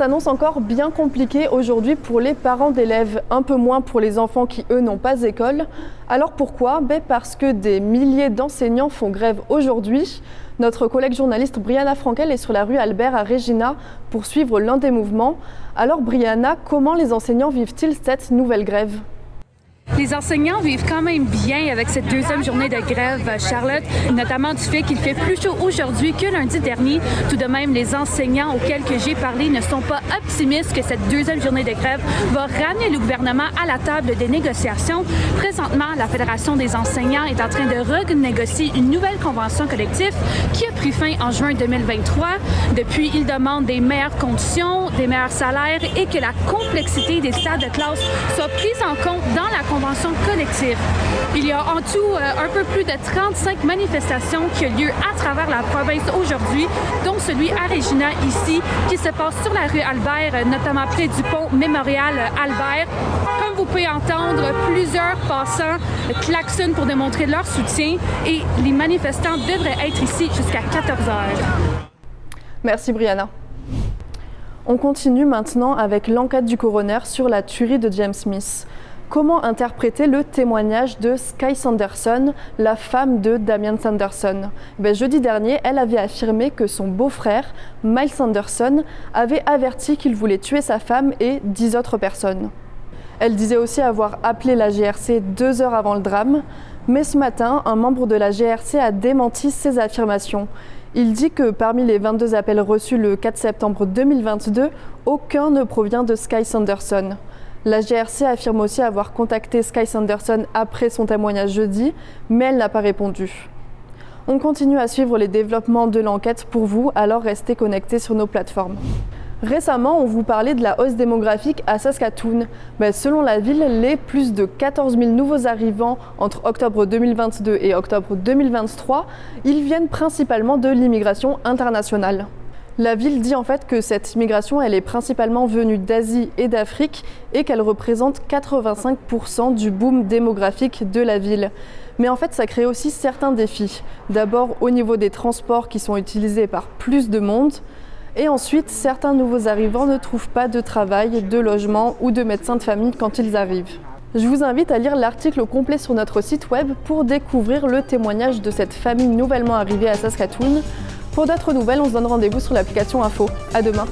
s'annonce encore bien compliqué aujourd'hui pour les parents d'élèves, un peu moins pour les enfants qui, eux, n'ont pas école. Alors pourquoi? Parce que des milliers d'enseignants font grève aujourd'hui. Notre collègue journaliste Brianna Frankel est sur la rue Albert à Regina pour suivre l'un des mouvements. Alors Brianna, comment les enseignants vivent-ils cette nouvelle grève? Les enseignants vivent quand même bien avec cette deuxième journée de grève, Charlotte, notamment du fait qu'il fait plus chaud aujourd'hui que lundi dernier. Tout de même, les enseignants auxquels j'ai parlé ne sont pas optimistes que cette deuxième journée de grève va ramener le gouvernement à la table des négociations. Présentement, la Fédération des enseignants est en train de renégocier une nouvelle convention collective qui a pris fin en juin 2023. Depuis, ils demandent des meilleures conditions, des meilleurs salaires et que la complexité des stades de classe soit prise en compte dans la convention collective. Il y a en tout un peu plus de 35 manifestations qui ont lieu à travers la province aujourd'hui, dont celui à Regina ici, qui se passe sur la rue Albert, notamment près du pont Mémorial Albert. Comme vous pouvez entendre, plusieurs passants klaxonnent pour démontrer leur soutien et les manifestants devraient être ici jusqu'à 14 heures. Merci Brianna. On continue maintenant avec l'enquête du coroner sur la tuerie de James Smith. Comment interpréter le témoignage de Sky Sanderson, la femme de Damien Sanderson? Jeudi dernier, elle avait affirmé que son beau-frère, Miles Sanderson, avait averti qu'il voulait tuer sa femme et 10 autres personnes. Elle disait aussi avoir appelé la GRC 2 heures avant le drame, mais ce matin, un membre de la GRC a démenti ces affirmations. Il dit que parmi les 22 appels reçus le 4 septembre 2022, aucun ne provient de Sky Sanderson. La GRC affirme aussi avoir contacté Sky Sanderson après son témoignage jeudi, mais elle n'a pas répondu. On continue à suivre les développements de l'enquête pour vous, alors restez connectés sur nos plateformes. Récemment, on vous parlait de la hausse démographique à Saskatoon. Selon la ville, les plus de 14 000 nouveaux arrivants entre octobre 2022 et octobre 2023, ils viennent principalement de l'immigration internationale. La ville dit en fait que cette immigration, elle est principalement venue d'Asie et d'Afrique et qu'elle représente 85% du boom démographique de la ville. Mais en fait, ça crée aussi certains défis. D'abord, au niveau des transports qui sont utilisés par plus de monde. Et ensuite, certains nouveaux arrivants ne trouvent pas de travail, de logement ou de médecin de famille quand ils arrivent. Je vous invite à lire l'article complet sur notre site web pour découvrir le témoignage de cette famille nouvellement arrivée à Saskatoon. Pour d'autres nouvelles, on se donne rendez-vous sur l'application Info. À demain.